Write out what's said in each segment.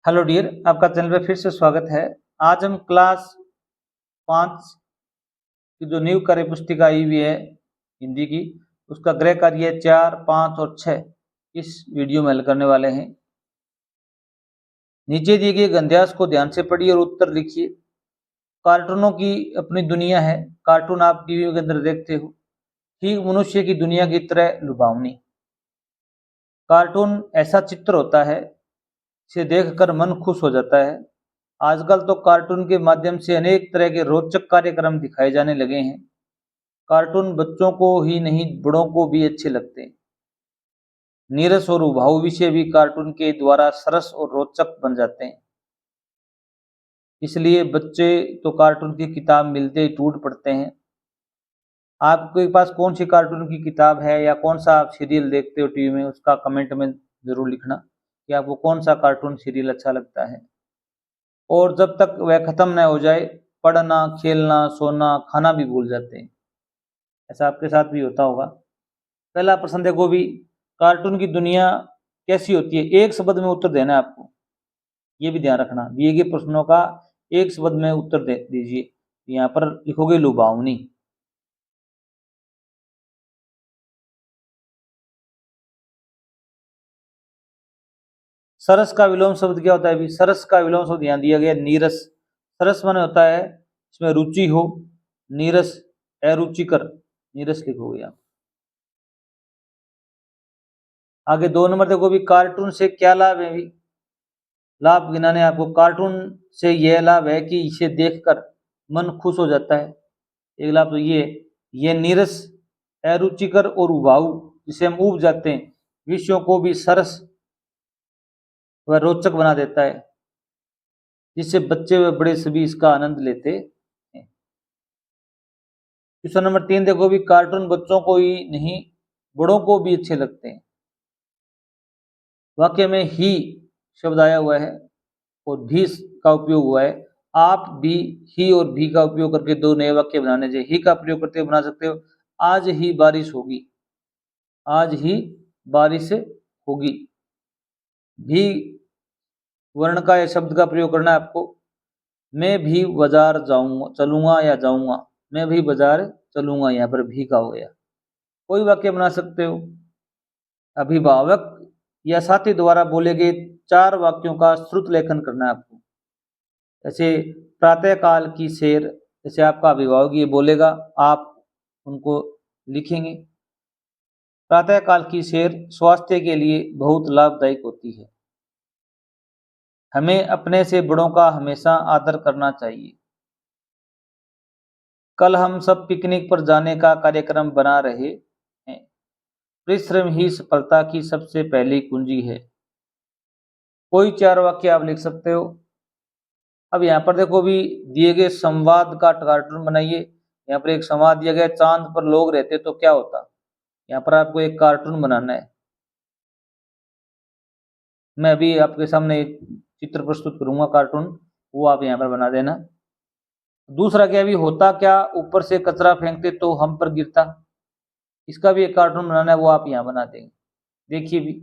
Hello dear, आपका channel पे फिर से स्वागत है। आज हम क्लास 5 की जो न्यू कार्य पुस्तिका आई हुई है हिंदी की, उसका गृह कार्य 4, 5 और 6 इस वीडियो में हल करने वाले हैं। नीचे दिए गए गंध्यास को ध्यान से पढ़िए और उत्तर लिखिए। कार्टूनों की अपनी दुनिया है। कार्टून आप टीवी के अंदर देखते हो, ठीक मनुष्य की दुनिया की तरह लुभावनी। कार्टून ऐसा चित्र होता है, इसे देखकर मन खुश हो जाता है। आजकल तो कार्टून के माध्यम से अनेक तरह के रोचक कार्यक्रम दिखाए जाने लगे हैं। कार्टून बच्चों को ही नहीं, बड़ों को भी अच्छे लगते हैं। नीरस और उभाऊ विषय भी कार्टून के द्वारा सरस और रोचक बन जाते हैं। इसलिए बच्चे तो कार्टून की किताब मिलते ही टूट पड़ते हैं। आपके पास कौन सी कार्टून की किताब है या कौन सा आप सीरियल देखते हो टीवी में, उसका कमेंट में जरूर लिखना कि आपको कौन सा कार्टून सीरियल अच्छा लगता है। और जब तक वह खत्म न हो जाए, पढ़ना, खेलना, सोना, खाना भी भूल जाते हैं। ऐसा आपके साथ भी होता होगा। पहला प्रश्न देखो भी, कार्टून की दुनिया कैसी होती है? एक शब्द में उत्तर देना है आपको, ये भी ध्यान रखना। दिए गए प्रश्नों का एक शब्द में उत्तर दे दीजिए। यहाँ पर लिखोगे लुभावनी। सरस का विलोम शब्द क्या होता है? भी सरस का विलोम शब्द यहाँ दिया गया नीरस। सरस माने होता है इसमें रुचि हो, नीरस अरुचिकर, नीरस लिखोगे आप। आगे 2 नंबर देखो भी, कार्टून से क्या लाभ है? भी लाभ गिनाने आपको। कार्टून से यह लाभ है कि इसे देखकर मन खुश हो जाता है। एक लाभ तो ये नीरस अरुचिकर और उबाऊ, जिसे हम ऊब जाते हैं, विषयों को भी सरस व रोचक बना देता है, जिससे बच्चे व बड़े सभी इसका आनंद लेते हैं। क्वेश्चन नंबर 3 देखो भी, कार्टून बच्चों को ही नहीं, बड़ों को भी अच्छे लगते हैं। वाक्य में ही शब्द आया हुआ है और भी का उपयोग हुआ है। आप भी ही और भी का उपयोग करके 2 नए वाक्य बनाने चाहिए। ही का प्रयोग करते हुए बना सकते हो, आज ही बारिश होगी, आज ही बारिश होगी। भी वर्ण का यह शब्द का प्रयोग करना है आपको। मैं भी बाजार जाऊंगा, चलूंगा या जाऊंगा। मैं भी बाजार चलूंगा, यहाँ पर भी का हो गया। कोई वाक्य बना सकते हो। अभिभावक या साथी द्वारा बोले गए 4 वाक्यों का श्रुत लेखन करना है आपको। जैसे प्रातः काल की सैर, जैसे आपका अभिभावक ये बोलेगा, आप उनको लिखेंगे। प्रातः काल की सैर स्वास्थ्य के लिए बहुत लाभदायक होती है। हमें अपने से बड़ों का हमेशा आदर करना चाहिए। कल हम सब पिकनिक पर जाने का कार्यक्रम बना रहे हैं। परिश्रम ही सफलता की सबसे पहली कुंजी है। कोई 4 वाक्य आप लिख सकते हो। अब यहाँ पर देखो भी, दिए गए संवाद का कार्टून बनाइए। यहाँ पर एक संवाद दिया गया, चांद पर लोग रहते तो क्या होता। यहाँ पर आपको एक कार्टून बनाना है। मैं अभी आपके सामने एक चित्र प्रस्तुत करूंगा कार्टून, वो आप यहाँ पर बना देना। दूसरा क्या भी होता, क्या ऊपर से कचरा फेंकते तो हम पर गिरता। इसका भी एक कार्टून बनाना है, वो आप यहाँ बना देंगे। देखिए भी,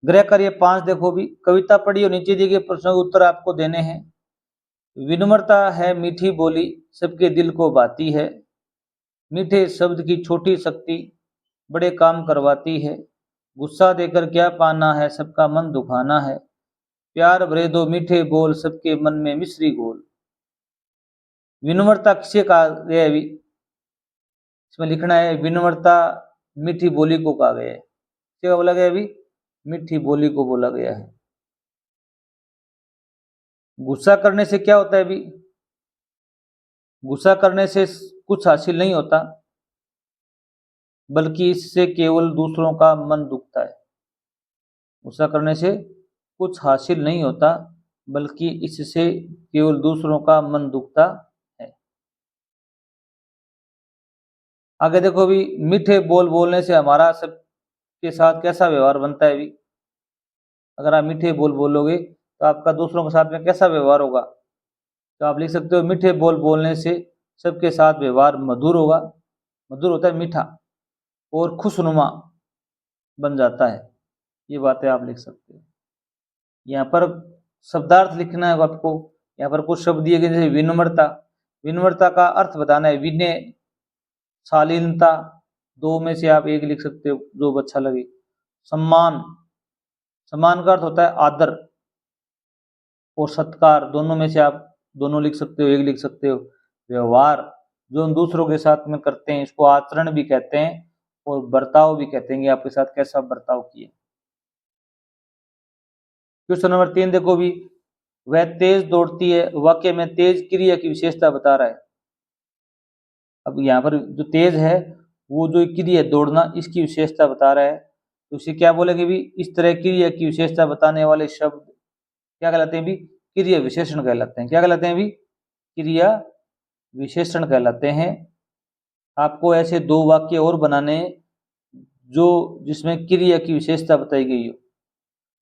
गृह कार्य 5 देखो भी, कविता पढ़ी और नीचे दिए गए प्रश्नों के उत्तर आपको देने हैं। विनम्रता है मीठी बोली, सबके दिल को भाती है। मीठे शब्द की छोटी शक्ति बड़े काम करवाती है। गुस्सा देकर क्या पाना है, सबका मन दुखाना है। प्यार भरे दो मीठे बोल, सबके मन में मिश्री घोल। विनम्रता किसे कहा गया है? इसमें लिखना है विनम्रता मीठी बोली को कहा गया है। क्या बोला गया? अभी मीठी बोली को बोला गया है। गुस्सा करने से क्या होता है? अभी गुस्सा करने से कुछ हासिल नहीं होता, बल्कि इससे केवल दूसरों का मन दुखता है। गुस्सा करने से कुछ हासिल नहीं होता, बल्कि इससे केवल दूसरों का मन दुखता है। आगे देखो भी, मीठे बोल बोलने से हमारा सबके साथ कैसा व्यवहार बनता है? भी अगर आप मीठे बोल बोलोगे तो आपका दूसरों के साथ में कैसा व्यवहार होगा? तो आप लिख सकते हो, मीठे बोल बोलने से सबके साथ व्यवहार मधुर होगा। मधुर होता है मीठा, और खुशनुमा बन जाता है। ये बातें आप लिख सकते हो। यहाँ पर शब्दार्थ लिखना है आपको। यहाँ पर कुछ शब्द दिए गए जैसे विनम्रता, विनम्रता का अर्थ बताना है। विनय, शालीनता, दो में से आप एक लिख सकते हो जो अच्छा लगे। सम्मान, सम्मान का अर्थ होता है आदर, और सत्कार, दोनों में से आप दोनों लिख सकते हो, एक लिख सकते हो। व्यवहार, जो हम दूसरों के साथ में करते हैं, इसको आचरण भी कहते हैं, और बर्ताव भी कहते हैं कि आपके साथ कैसा बर्ताव किए। क्वेश्चन नंबर 3 देखो भी, वह तेज दौड़ती है, वाक्य में तेज क्रिया की विशेषता बता रहा है। अब यहाँ पर जो तेज है वो जो क्रिया दौड़ना, इसकी विशेषता बता रहा है, तो उसे क्या बोलेंगे भी, इस तरह क्रिया की विशेषता बताने वाले शब्द क्या कहलाते हैं भी, क्रिया विशेषण कहलाते हैं। क्या कहलाते हैं भी, क्रिया विशेषण कहलाते हैं। आपको ऐसे दो वाक्य और बनाने जो जिसमें क्रिया की विशेषता बताई गई हो।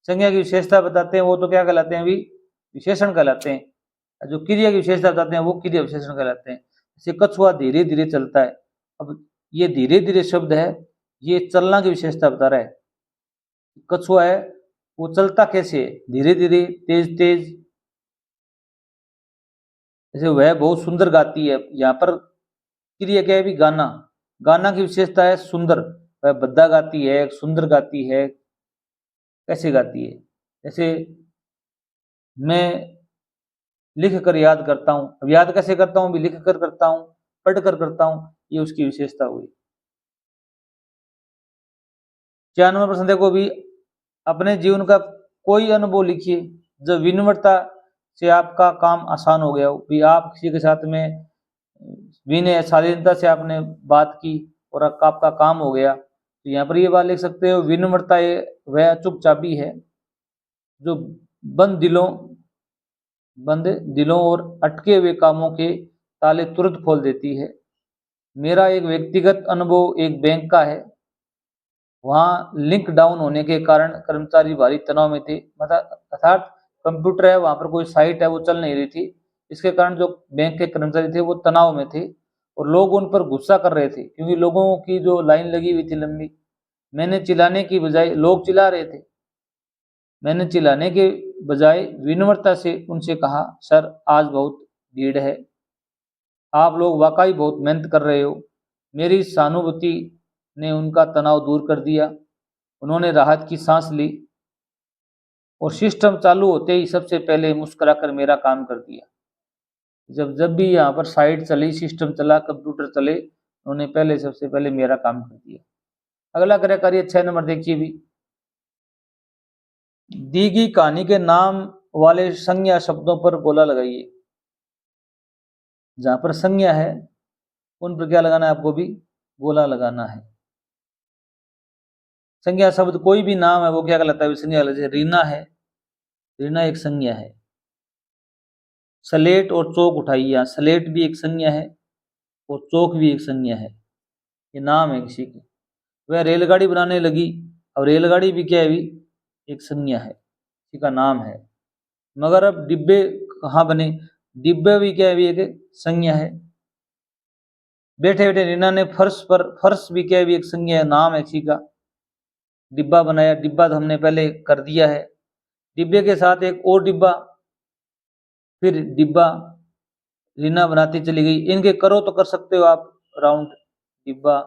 संज्ञा की विशेषता बताते हैं वो तो क्या कहलाते हैं भी, विशेषण कहलाते हैं। जो क्रिया की विशेषता बताते हैं वो क्रिया विशेषण कहलाते हैं। जैसे कछुआ धीरे धीरे चलता है, अब ये धीरे धीरे शब्द है, ये चलना की विशेषता बता रहा है। कछुआ है वो चलता कैसे है, धीरे धीरे, तेज तेज। जैसे वह बहुत सुंदर गाती है, यहाँ पर क्रिया क्या है भी, गाना, गाना की विशेषता है सुंदर। वह भद्दा गाती है, सुंदर गाती है, कैसे गाती है। जैसे मैं लिख कर याद करता हूँ, अब याद कैसे करता हूँ भी, लिख कर करता हूँ, पढ़ कर करता हूँ, ये उसकी विशेषता हुई। 4 नंबर प्रश्न देखो भी, अपने जीवन का कोई अनुभव लिखिए जब विनम्रता से आपका काम आसान हो गया हो। भी आप किसी के साथ में विनय, शालीनता से आपने बात की और आपका काम हो गया, तो यहाँ पर ये बात लिख सकते हो, विनम्रता वह अचूक चाबी है जो बंद दिलों और अटके हुए कामों के ताले तुरंत खोल देती है। मेरा एक व्यक्तिगत अनुभव एक बैंक का है। वहाँ लिंक डाउन होने के कारण कर्मचारी भारी तनाव में थे, मतलब अर्थात कंप्यूटर है वहाँ पर, कोई साइट है वो चल नहीं रही थी, इसके कारण जो बैंक के कर्मचारी थे वो तनाव में थे और लोग उन पर गुस्सा कर रहे थे क्योंकि लोगों की जो लाइन लगी हुई थी लंबी। मैंने चिल्लाने की बजाय, लोग चिल्ला रहे थे, मैंने चिल्लाने के बजाय विनम्रता से उनसे कहा, सर आज बहुत भीड़ है, आप लोग वाकई बहुत मेहनत कर रहे हो। मेरी सहानुभूति ने उनका तनाव दूर कर दिया। उन्होंने राहत की सांस ली और सिस्टम चालू होते ही सबसे पहले मुस्कुराकर मेरा काम कर दिया। जब जब भी यहाँ पर साइट चली, सिस्टम चला, कंप्यूटर चले, उन्होंने पहले सबसे पहले मेरा काम कर दिया। अगला कार्य करिए 6 नंबर देखिए भी, दी गई कहानी के नाम वाले संज्ञा शब्दों पर गोला लगाइए। जहां पर संज्ञा है उन पर क्या लगाना है, आपको भी गोला लगाना है। संज्ञा शब्द कोई भी नाम है वो क्या कहलाता है, संज्ञा। जैसे रीना है, रीना एक संज्ञा है। स्लेट और चौक उठाइए, यहाँ स्लेट भी एक संज्ञा है और चौक भी एक संज्ञा है, ये नाम है किसी की। वह रेलगाड़ी बनाने लगी, और रेलगाड़ी भी क्या है भी, एक संज्ञा है, किसी का नाम है। मगर अब डिब्बे कहाँ बने, डिब्बे भी क्या है भी एक संज्ञा है। बैठे बैठे रीना ने फर्श पर, फर्श भी क्या है भी एक संज्ञा है, नाम है किसी का। डिब्बा बनाया, डिब्बा तो हमने पहले कर दिया है। डिब्बे के साथ एक और डिब्बा, फिर डिब्बा, रीना बनाती चली गई। इनके करो तो कर सकते हो आप राउंड, डिब्बा,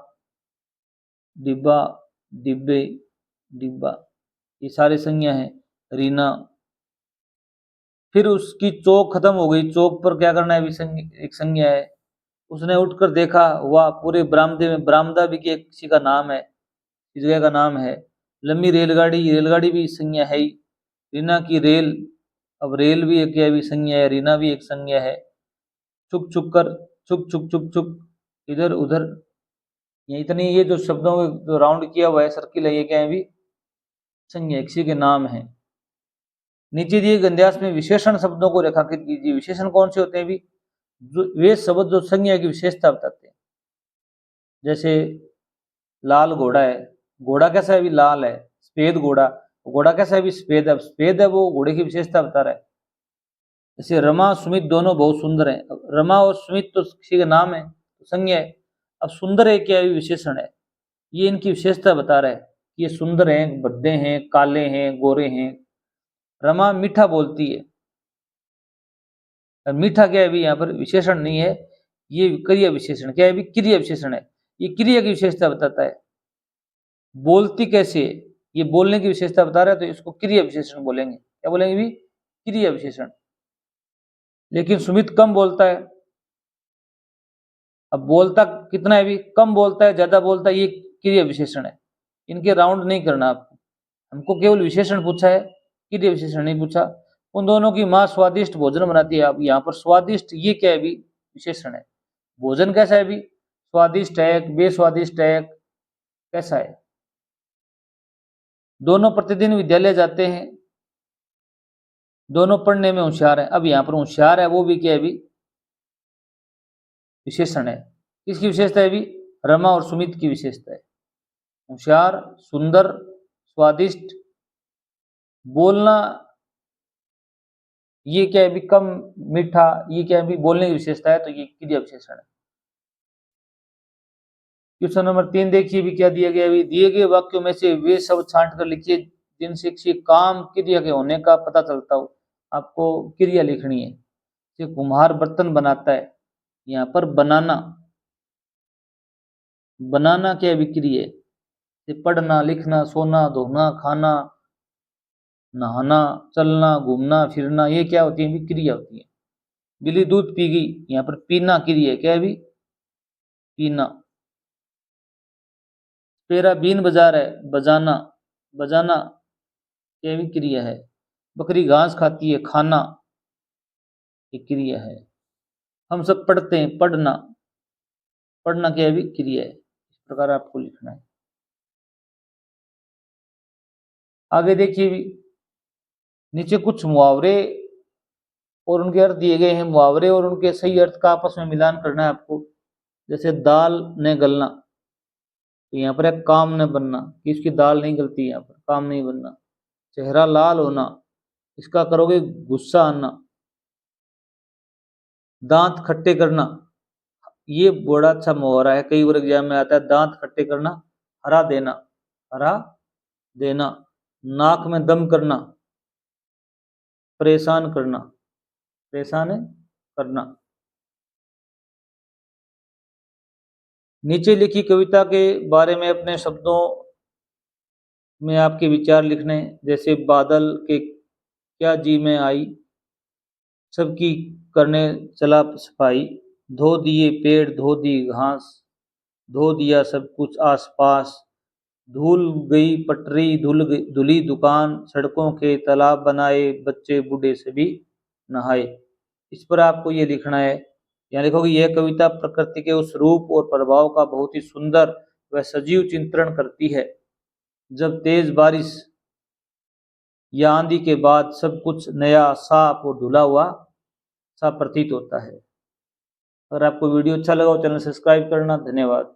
डिब्बा, डिब्बे, डिब्बा, ये सारे संज्ञा है। रीना, फिर उसकी चौक खत्म हो गई, चौक पर क्या करना है भी, एक संज्ञा है। उसने उठकर देखा, वाह पूरे बरामदे में, बरामदा भी किसी का नाम है, इस जगह का नाम है। लंबी रेलगाड़ी, रेलगाड़ी भी संज्ञा है ही। रीना की रेल, अब रेल भी एक क्या भी संज्ञा है, रीना भी एक संज्ञा है। चुक चुक कर, चुक चुक चुक चुक, इधर उधर, ये इतनी, ये जो शब्दों को जो राउंड किया हुआ है, सर्किल है, ये क्या है भी, संज्ञा किसी के नाम है। नीचे दिए गंध्यास में विशेषण शब्दों को रेखांकित कीजिए। विशेषण कौन से होते हैं भी, वे शब्द जो संज्ञा की विशेषता बताते हैं। जैसे लाल घोड़ा है, घोड़ा कैसा है भी, लाल है। सफेद घोड़ा, घोड़ा कैसा है भी, सफेद है, सफेद है, वो घोड़े की विशेषता बता रहा है। जैसे रमा सुमित दोनों बहुत सुंदर हैं, रमा और सुमित तो किसी का नाम है, तो संज्ञा है। अब सुंदर एक क्या विशेषण है, ये इनकी विशेषता बता रहा है कि ये सुंदर हैं, भद्दे हैं, काले हैं, गोरे हैं। रमा मीठा बोलती है। मीठा क्या है भी यहाँ पर विशेषण नहीं है, ये क्रिया विशेषण क्या है भी क्रिया विशेषण है। ये क्रिया की विशेषता बताता है। बोलती कैसे है, ये बोलने की विशेषता बता रहा है, तो इसको क्रिया विशेषण बोलेंगे। क्या बोलेंगे भी? क्रिया विशेषण। लेकिन सुमित कम बोलता है। अब बोलता कितना है भी? कम बोलता है, ज्यादा बोलता है, ये क्रिया विशेषण है। इनके राउंड नहीं करना आपको, हमको केवल विशेषण पूछा है, क्रिया विशेषण नहीं पूछा। उन दोनों की माँ स्वादिष्ट भोजन बनाती है। अब यहाँ पर स्वादिष्ट ये क्या है भी? विशेषण है। भोजन कैसा है भी? स्वादिष्ट है, बेस्वादिष्ट है, कैसा है? दोनों प्रतिदिन विद्यालय जाते हैं। दोनों पढ़ने में होशियार है। अब यहाँ पर होशियार है वो भी क्या है भी? विशेषण है। किसकी विशेषता है भी? रमा और सुमित की विशेषता है। होशियार, सुंदर, स्वादिष्ट, बोलना ये क्या है भी? कम, मीठा, ये क्या है भी? बोलने की विशेषता है, तो ये क्रिया विशेषण है। क्वेश्चन नंबर 3 देखिए भी क्या दिया गया है। दिए गए वाक्यों में से वे शब्द छांट कर लिखिए जिनसे किसी काम क्रिया के होने का पता चलता हो। आपको क्रिया लिखनी है। जैसे कुम्हार बर्तन बनाता है, यहाँ पर बनाना, बनाना क्या है? क्रिया है। जैसे पढ़ना, लिखना, सोना, धोना, खाना, नहाना, चलना, घूमना, फिरना, ये क्या होती है? क्रिया होती है। बिल्ली दूध पी गई, यहाँ पर पीना क्रिया है। क्या है भी? पीना। पेरा बीन बजा रहा है, बजाना, बजाना क्या भी? क्रिया है। बकरी घास खाती है, खाना ये क्रिया है। हम सब पढ़ते हैं, पढ़ना, पढ़ना क्या भी? क्रिया है। इस प्रकार आपको लिखना है। आगे देखिए भी, नीचे कुछ मुहावरे और उनके अर्थ दिए गए हैं। मुहावरे और उनके सही अर्थ का आपस में मिलान करना है आपको। जैसे दाल ने गलना, तो यहाँ पर है काम ने बनना, कि इसकी दाल नहीं गलती, यहाँ पर काम नहीं बनना। चेहरा लाल होना, इसका करोगे गुस्सा आना। दांत खट्टे करना, ये बड़ा अच्छा मुहावरा है, कई बार एग्जाम में आता है। दांत खट्टे करना, हरा देना, हरा देना। नाक में दम करना, परेशान करना, परेशान करना। नीचे लिखी कविता के बारे में अपने शब्दों में आपके विचार लिखने। जैसे बादल के क्या जी में आई, सबकी करने चला सफाई, धो दिए पेड़, धो दी घास, धो दिया सब कुछ आसपास, धुल गई पटरी, धुली दुकान, सड़कों के तालाब बनाए, बच्चे बूढ़े सभी नहाए। इस पर आपको ये लिखना है। यहाँ लिखोगे यह कविता प्रकृति के उस रूप और प्रभाव का बहुत ही सुंदर व सजीव चित्रण करती है जब तेज बारिश या आंधी के बाद सब कुछ नया, साफ और धुला हुआ सा प्रतीत होता है। अगर आपको वीडियो अच्छा लगा हो चैनल सब्सक्राइब करना। धन्यवाद।